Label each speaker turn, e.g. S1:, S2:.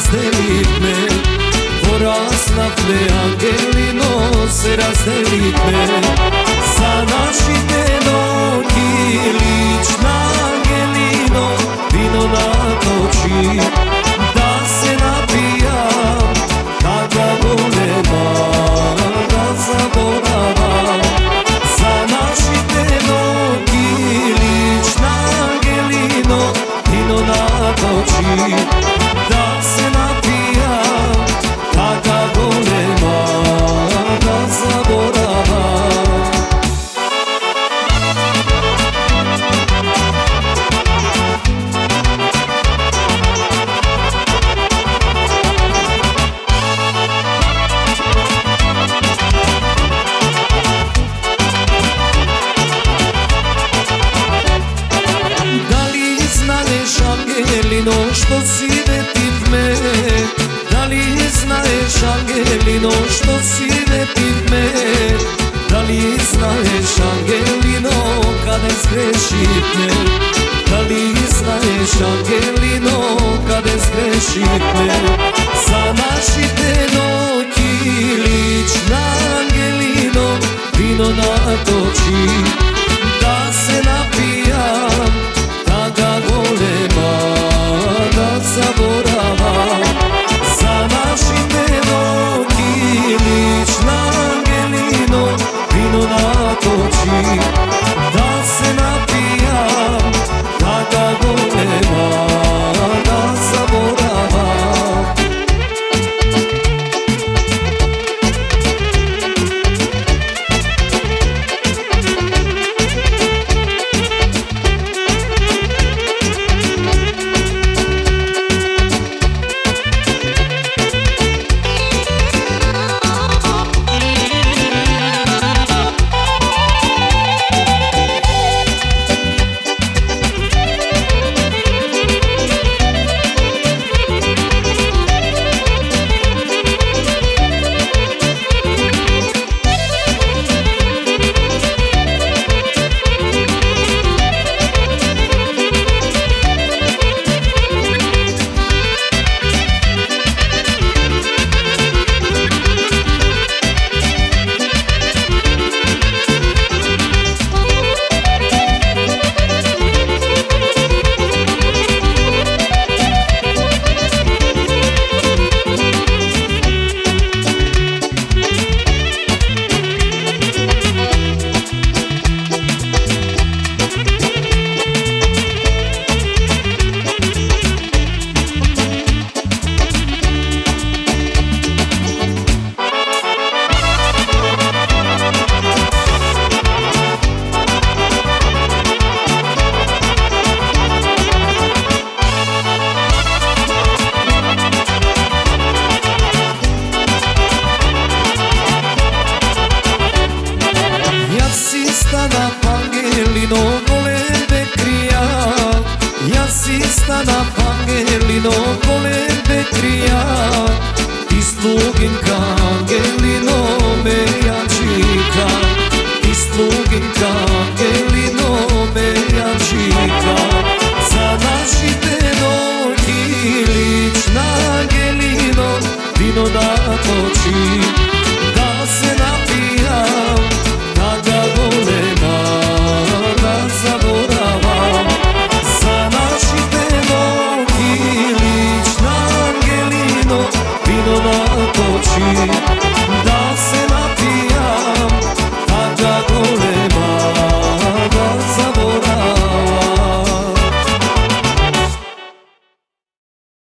S1: razdelit me, porasnat me Angelino, se razdelit me. Za našite noći lična Angelino, vino natoči, da se napijam, kada volema, da zaboravam. Za našite noći lična Angelino, vino natoči, da se napijam, kada volema, da zaboravam. Angelino, što si vetit me? Da li znaješ, Angelino, što si vetit me? Da li znaješ, Angelino, kada zgrešit me? Da li znaješ, Angelino, kada zgrešit me? Za našite noći lična Angelino, vino natoči, da se napijam, tada golema, da zaboravam. Za našite noći lična Angelino, vino natoči, da se napijam, tada golema, da zaboravam. Angelino, volebe krija, ja si stana Angelino, volebe krija, ti sluginka Angelino, me jačika, ti sluginka Angelino, me jačika. Za našite noći lična Angelino, vino natoči, da se napijam, tada volema, da zaboravam. Za našite noći lična Angelino, vino natoči,